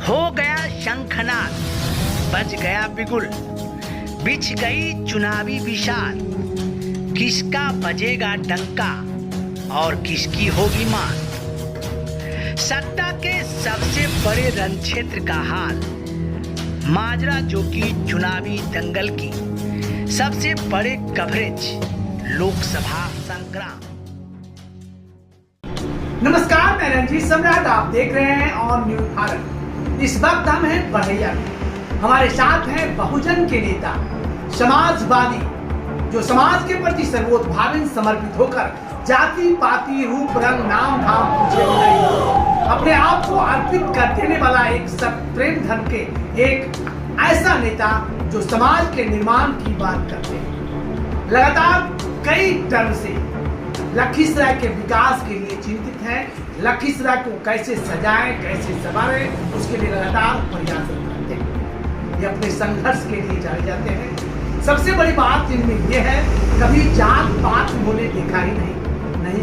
हो गया शंखनाद, बज गया बिगुल, बिछ गई चुनावी विशाल। किसका बजेगा डंका और किसकी होगी मान। सत्ता के सबसे बड़े रण क्षेत्र का हाल, माजरा जो कि चुनावी दंगल की सबसे बड़े कवरेज, लोकसभा संग्राम। नमस्कार, मैं रंजीत सम्राट, आप देख रहे हैं ऑन न्यूज भारत। इस वक्त हम हैं बढ़ैया में। हमारे साथ हैं बहुजन के नेता, समाजवादी, जो समाज के प्रति सर्वोत्भावन समर्पित होकर जाति पाति रूप रंग नाम धाम पूछे नहीं, अपने आप को अर्पित कर देने वाला एक सप्रेम धर्म के एक ऐसा नेता जो समाज के निर्माण की बात करते हैं। लगातार कई टर्म से लखीसराय के विकास के लिए चिंतित हैं। लखीसराय को कैसे सजाएं, कैसे संवारें, उसके लिए लगातार प्रयास करते हैं। ये अपने संघर्ष के लिए जाने जाते हैं। सबसे बड़ी बात इनमें यह है, कभी जात पात उन्होंने देखा ही नहीं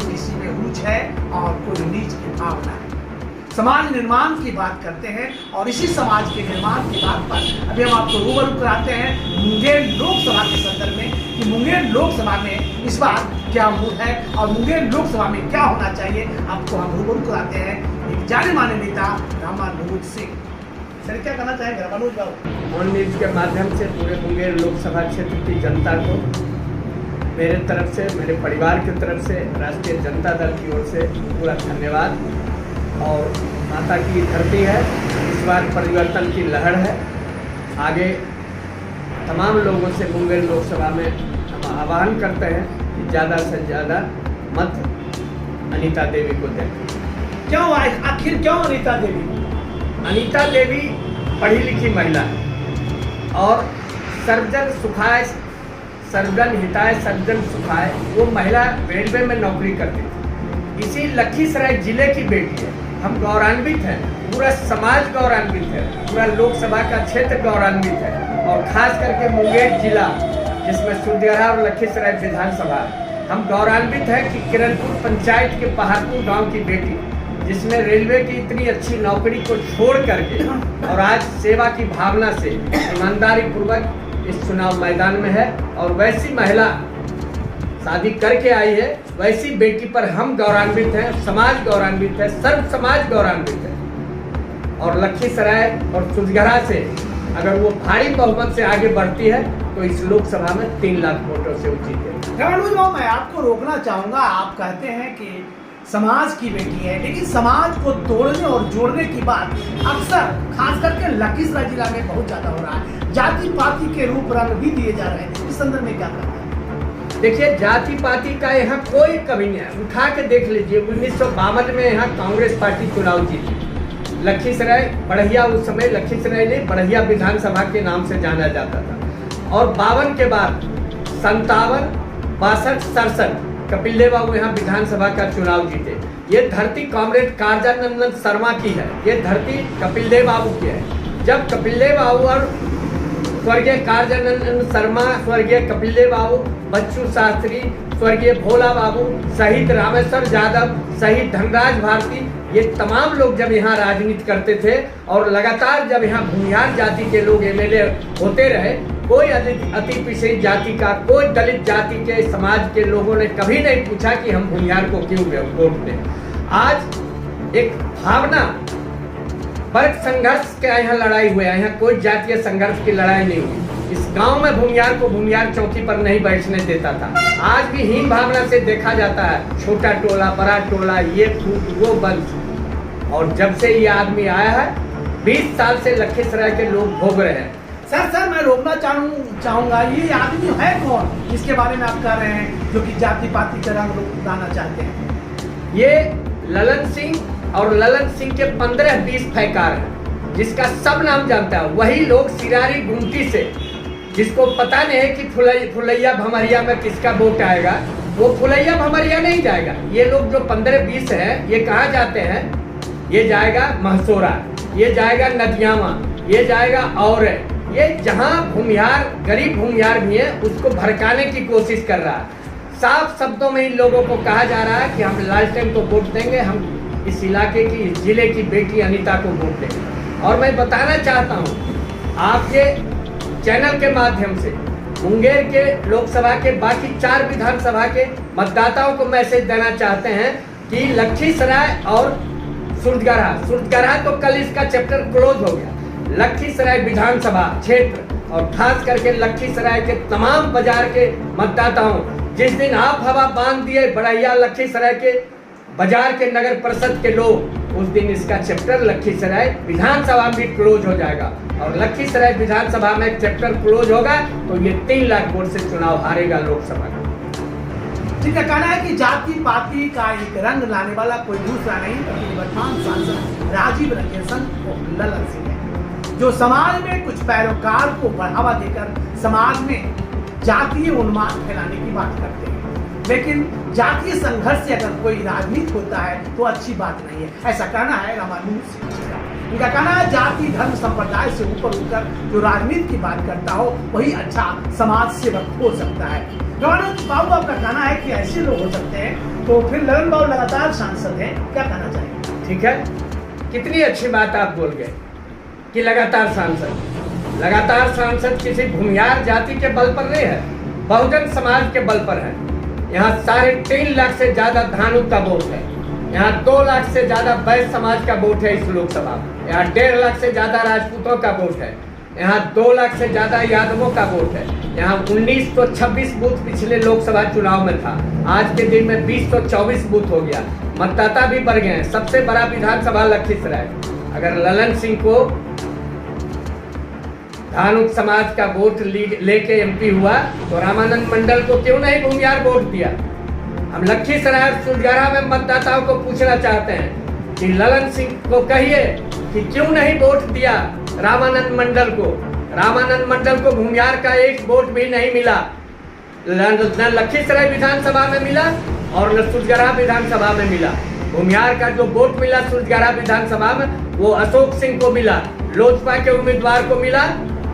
किसी में ऊंच है और कोई नीच की भावना है। समाज निर्माण की बात करते हैं और इसी समाज के निर्माण की बात पर अभी हम आपको रूबरू कराते हैं मुंगेर लोकसभा के संदर्भ में कि मुंगेर लोकसभा में इस बार क्या मूड है और मुंगेर लोकसभा में क्या होना चाहिए। आपको हम रूबरू कराते हैं एक जाने माने नेता रामानुज सिंह। सर, क्या कहना चाहेंगे रामानुज बाबू? ऑन न्यूज के माध्यम से पूरे मुंगेर लोकसभा क्षेत्र की जनता को मेरे तरफ से, मेरे परिवार की तरफ से, राष्ट्रीय जनता दल की ओर से पूरा धन्यवाद। और माता की धरती है, इस बार परिवर्तन की लहर है। आगे तमाम लोगों से मुंगेर लोकसभा में हम आह्वान करते हैं कि ज़्यादा से ज़्यादा मत अनीता देवी को दें। क्यों, आखिर क्यों अनीता देवी? अनीता देवी पढ़ी लिखी महिला है और सर्वजन सुखाय सर्वजन हिताय सर्वजन सुखाय, वो महिला रेलवे में नौकरी करती थी। इसी लखीसराय जिले की बेटी है। हम गौरवान्वित हैं, पूरा समाज गौरवान्वित है, पूरा लोकसभा का क्षेत्र गौरवान्वित है और खास करके मुंगेर जिला जिसमें सुरदेहरा और लखीसराय विधानसभा, हम गौरवान्वित है कि किरणपुर पंचायत के पहाड़पुर गांव की बेटी जिसने रेलवे की इतनी अच्छी नौकरी को छोड़ करके और आज सेवा की भावना से ईमानदारी पूर्वक इस चुनाव मैदान में है और वैसी महिला शादी करके आई है, वैसी बेटी पर हम गौरवान्वित हैं, समाज गौरवान्वित है, सर्व समाज गौरवान्वित है। और लखीसराय और सुरदेहरा से अगर वो भारी बहुमत से आगे बढ़ती है तो इस लोकसभा में 3 लाख वोटों से जीतेगी। रामानुज बाबू, मैं आपको रोकना चाहूंगा। आप कहते हैं कि समाज की बेटी है, लेकिन समाज को तोड़ने और जोड़ने की बात अक्सर खास करके लखीसराय जिला में बहुत ज्यादा हो रहा है। जाति पाति के रूप रंग भी दिए जा रहे हैं, इस संदर्भ में क्या करना है? देखिए, जाति पाति का यहाँ कोई कमी नहीं है। उठा के देख लीजिए, 1952 में यहाँ कांग्रेस पार्टी चुनाव जीती। लखीसराय बढ़िया, उस समय लखीसराय ने बढ़िया विधानसभा के नाम से जाना जाता था। और 52 के बाद 57, 62, 67 कपिल देव बाबू यहाँ विधानसभा का चुनाव जीते। ये धरती कॉमरेड कार्यानंदन शर्मा की है, ये धरती कपिल देव बाबू की है। जब कपिल देव बाबू और स्वर्गीय कार्यानंदन शर्मा, स्वर्गीय कपिल देव बाबू, बच्चू शास्त्री, स्वर्गीय भोला बाबू, शहीद रामेश्वर यादव, शहीद धनराज भारती, ये तमाम लोग जब यहाँ राजनीति करते थे और लगातार जब यहाँ भूमिहार जाति के लोग एमएलए होते रहे, कोई अति पिछड़ी जाति का, कोई दलित जाति के समाज के लोगों ने कभी नहीं पूछा कि हम भूमिहार को क्यों वोट दें। आज एक भावना वर्ग संघर्ष के यहाँ लड़ाई हुई है, यहाँ कोई जातीय संघर्ष की लड़ाई नहीं हुई। इस गांव में भूमिहार को भूमिहार चौकी पर नहीं बैठने देता था। आज भी हीन भावना से देखा जाता है, छोटा टोला बड़ा टोला, ये फूट वो बंद। और जब से ये आदमी आया है, 20 साल से लखीसराय के लोग भोग रहे हैं। सर, मैं रोकना चाहूंगा, ये आदमी है कौन जिसके बारे में आप कह रहे हैं जो कि जाति पाति का रंग लाना चाहते हैं? ये ललन सिंह और ललन सिंह के 15-20 पैकार हैं, जिसका सब नाम जानता है। वही लोग सिरारी गुमटी से, जिसको पता नहीं है कि फुलैया भमरिया में किसका वोट आएगा, वो फुलैया भमरिया नहीं जाएगा। ये लोग जो 15-20 हैं, ये कहाँ जाते हैं? ये जाएगा महसोरा, ये जाएगा नदियामा, ये जाएगा और ये जहाँ भूमिहार, गरीब भूमिहार भी है, उसको भड़काने की कोशिश कर रहा है। साफ शब्दों में इन लोगों को कहा जा रहा है कि हम लास्ट टाइम को वोट देंगे, हम इस इलाके की, इस जिले की बेटी अनीता को वोट देंगे। और मैं बताना चाहता हूँ आपके चैनल के माध्यम से मुंगेर के लोकसभा के बाकी 4 विधानसभा के मतदाताओं को मैसेज देना चाहते हैं कि लखीसराय और सूरजगढ़ा तो कल इसका चैप्टर क्लोज हो गया। लखीसराय विधानसभा क्षेत्र और खास करके लखीसराय के तमाम बाजार के मतदाताओं, जिस दिन आप हवा बांध दिए बड़हिया लखीसराय के बाजार के नगर परिषद के लोग, उस दिन इसका चैप्टर लखीसराय विधानसभा में क्लोज हो जाएगा। और लखीसराय विधानसभा में चैप्टर क्लोज होगा तो ये 3 लाख वोट से चुनाव हारेगा लोकसभा का। जिनका कहना है कि जाति पाति का एक रंग लाने वाला कोई दूसरा नहीं बल्कि वर्तमान सांसद राजीव रंजन और ललन सिंह है, जो समाज में कुछ पैरोकार को बढ़ावा देकर समाज में जातीय उन्माद फैलाने की बात करते हैं। लेकिन जातीय संघर्ष से अगर कोई राजनीति होता है तो अच्छी बात नहीं है, ऐसा कहना है रामानुज सिंह जी का। उनका कहना है जाति धर्म संप्रदाय से ऊपर उठकर जो राजनीति की बात करता हो वही अच्छा समाज सेवक हो सकता है। रामानुज बाबू आपका कहना है कि ऐसे लोग हो सकते हैं, तो फिर ललन बाबू लगातार सांसद हैं, क्या कहना चाहिए? ठीक है, कितनी अच्छी बात आप बोल गए कि लगातार सांसद किसी भूमिहार जाति के बल पर नहीं है, बहुजन समाज के बल पर है। यहाँ 3.5 लाख से ज्यादा धानु का वोट है, यहाँ 2 लाख से ज्यादा बैश्य समाज का वोट है इस लोकसभा में, यहाँ 1.5 लाख से ज्यादा राजपूतों का वोट है, यहाँ 2 लाख से ज्यादा यादवों का वोट है, यहाँ 1926 बूथ पिछले लोकसभा चुनाव में था, आज के दिन में 2024 बूथ हो गया, मतदाता भी बढ़ गए हैं। सबसे बड़ा विधानसभा लखीसराय। अगर ललन सिंह को धानुक समाज का वोट लेके एमपी हुआ तो रामानंद मंडल को क्यों नहीं भूमिहार वोट दिया? हम लखीसराय और सूरजगढ़ा में मतदाताओं को पूछना चाहते हैं कि ललन सिंह को कहिए कि क्यों नहीं वोट दिया रामानंद मंडल को। रामानंद मंडल को भूमिहार का एक वोट भी नहीं मिला, न लखीसराय विधानसभा में मिला और न सूरजगढ़ा विधानसभा में मिला। भूमिहार का जो वोट मिला सूरजगढ़ा विधानसभा में वो अशोक सिंह को मिला, लोजपा के उम्मीदवार को मिला,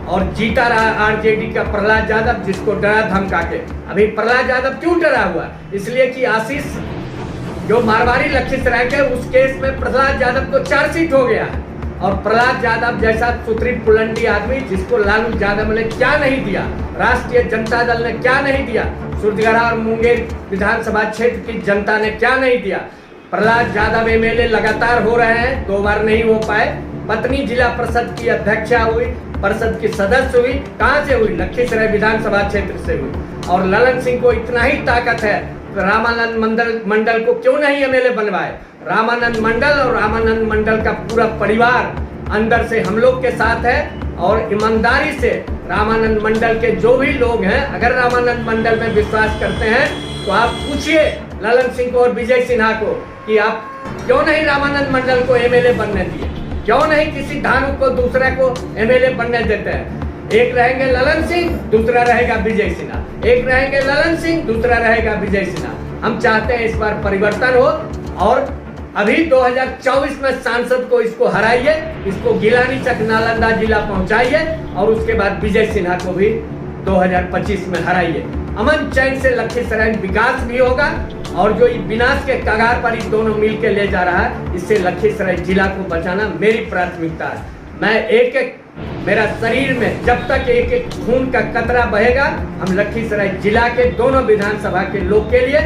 और जीता रहा आरजेडी का प्रहलाद यादव, जिसको डरा धमका के। अभी प्रहलाद यादव क्यों डरा हुआ? इसलिए कि आशीष जो मारवाड़ी लखीसराय के, उस केस में प्रहलाद यादव को चार्जशीट हो गया है। और प्रहलाद यादव जैसा सुतरी पुलंडी आदमी, जिसको लालू यादव ने क्या नहीं दिया, राष्ट्रीय जनता दल ने क्या नहीं दिया, सूरजगढ़ा और मुंगेर विधानसभा क्षेत्र की जनता ने क्या नहीं दिया। प्रहलाद यादव एमएलए लगातार हो रहे हैं, 2 बार नहीं हो पाए। पत्नी जिला परिषद की अध्यक्षा हुई, परिषद की सदस्य हुई, कहां से हुई? लखीसराय विधानसभा क्षेत्र से हुई। और ललन सिंह को इतना ही ताकत है तो रामानंद मंडल को क्यों नहीं एमएलए बनवाए? रामानंद मंडल और रामानंद मंडल का पूरा परिवार अंदर से हम लोग के साथ है, और ईमानदारी से रामानंद मंडल के जो भी लोग हैं, अगर रामानंद मंडल में विश्वास करते हैं तो आप पूछिए ललन सिंह को और विजय सिन्हा को कि आप क्यों नहीं रामानंद मंडल को एमएलए बनने दिए, क्यों नहीं किसी धानु को दूसरे को एमएलए बनने देते हैं? एक रहेंगे ललन सिंह, दूसरा रहेगा विजय सिन्हा, एक रहेंगे ललन सिंह, दूसरा रहेगा विजय सिन्हा। हम चाहते हैं इस बार परिवर्तन हो और अभी 2024 में सांसद को इसको हराइए, इसको गिलानी चक नालंदा जिला पहुंचाइए और उसके बाद विजय सिन्हा को भी 2025 में हराइए। अमन चैन से लखीसराय विकास भी होगा और जो विनाश के कगार पर ये दोनों मिल के ले जा रहा है, इससे लखीसराय जिला को बचाना मेरी प्राथमिकता है। मैं मेरा शरीर में जब तक एक एक खून का कतरा बहेगा, हम लखीसराय जिला के दोनों विधानसभा के लोग के लिए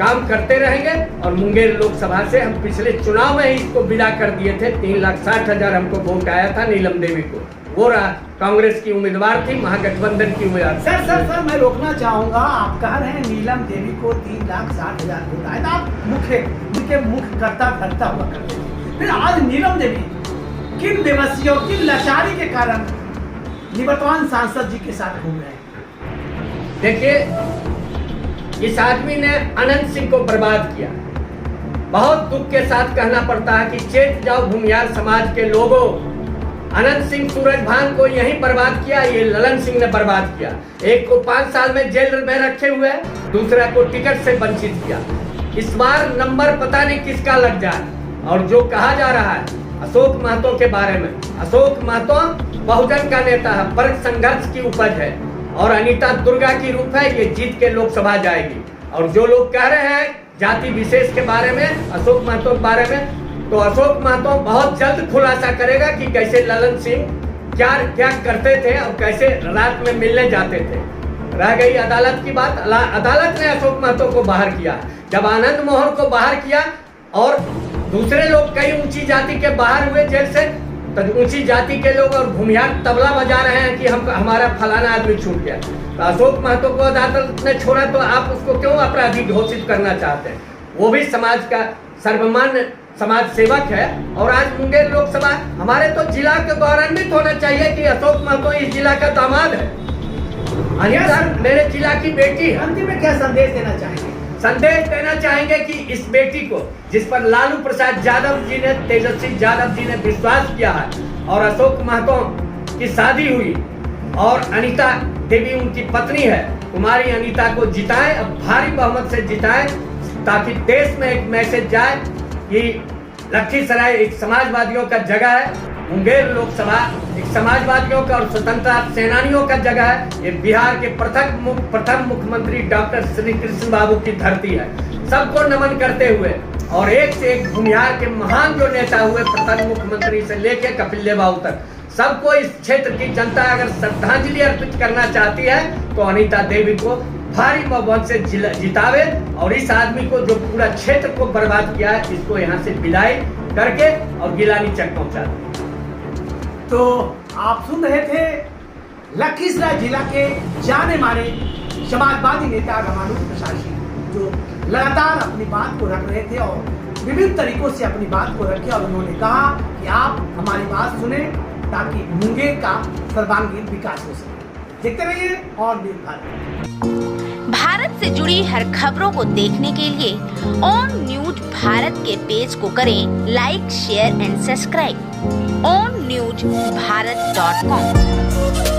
काम करते रहेंगे। और मुंगेर लोकसभा से हम पिछले चुनाव में ही इसको विदा कर दिए थे। 3,60,000 हमको वोट आया था नीलम देवी को, वो कांग्रेस की उम्मीदवार थी, महागठबंधन की उम्मीदवार। सर मैं रोकना चाहूंगा, आप कह रहे हैं नीलम देवी को 3,60,000 वोट आए, आप मुख्य करता हुआ करते थे। फिर आज नीलम देवी किन बेबसियों किन लाचारी के कारण निवर्तमान सांसद जी के साथ घूम रहे हैं? देखिए, इस आदमी ने अनंत सिंह को बर्बाद किया। बहुत दुख के साथ कहना पड़ता है कि चेत जाओ भूमिहार समाज के लोगों, अनंत सिंह सूरजभान को यहीं बर्बाद किया, ये ललन सिंह ने बर्बाद किया। एक को 5 साल में जेल में रखे हुए, दूसरा को टिकट से वंचित किया। इस बार नंबर पता नहीं किसका लग जाए। और जो कहा जा रहा है अशोक महतो के बारे में, अशोक महतो बहुजन का नेता है, वर्ग संघर्ष की उपज है, और अनीता दुर्गा की रूप है, ये जीत के लोकसभा जाएगी। और जो लोग कह रहे हैं जाति विशेष के बारे में, अशोक महतो के बारे में, तो अशोक महतो बहुत जल्द खुलासा करेगा कि कैसे ललन सिंह क्या क्या करते थे और कैसे रात में मिलने जाते थे। रह गई अदालत की बात, अदालत ने अशोक महतो को बाहर किया। जब आनंद मोहन को बाहर किया और दूसरे लोग कई ऊंची जाति के बाहर हुए जेल से, तो ऊंची जाति के लोग और भूमिहार तबला बजा रहे हैं कि हमारा फलाना आदमी छूट गया। तो अशोक महतो को अदालत ने छोड़ा, तो आप उसको क्यों अपराधी घोषित करना चाहते हैं? वो भी समाज का सर्वमान्य समाज सेवक है। और आज मुंगेर लोकसभा हमारे तो जिला के गौरवान्वित होना चाहिए कि अशोक महतो इस जिला का दामाद है, अनिता मेरे जिला की बेटी है। अंतिम में क्या संदेश देना चाहेंगे? संदेश देना चाहेंगे कि इस बेटी को, जिस पर लालू प्रसाद यादव जी ने, तेजस्वी यादव जी ने विश्वास किया है, और अशोक महतो की शादी हुई और अनीता देवी उनकी पत्नी है, कुमारी अनीता को जिताएं, अब भारी बहुमत से जिताएं, ताकि देश में एक मैसेज जाए कि लखीसराय एक समाजवादियों का जगह है, मुंगेर लोकसभा एक समाजवादियों का और स्वतंत्रता सेनानियों का जगह है। ये बिहार के प्रथम मुख्यमंत्री डॉक्टर श्री कृष्ण बाबू की धरती है। सबको नमन करते हुए और एक से एक भूमिहार के महान जो नेता हुए, प्रथम मुख्यमंत्री से लेकर कपिल देव बाबू तक, सबको इस क्षेत्र की जनता अगर श्रद्धांजलि अर्पित करना चाहती है तो अनीता देवी को भारी बहुमत से जितावे और इस आदमी को, जो पूरा क्षेत्र को बर्बाद किया है, इसको यहाँ से विदाई करके और गिलानी चक पहुंचा दे। तो आप सुन रहे थे लखीसराय जिला के जाने माने समाजवादी नेता रामानुज प्रसाद सिंह, जो लगातार अपनी बात को रख रहे थे और विभिन्न तरीकों से अपनी बात को रखे, और उन्होंने कहा कि आप हमारी बात सुने ताकि मुंगेर का सर्वांगीण विकास हो सके। देखते रहिए ऑन न्यूज भारत। भारत से जुड़ी हर खबरों को देखने के लिए ऑन न्यूज भारत के पेज को करें like, share and subscribe. onNewsBharat.com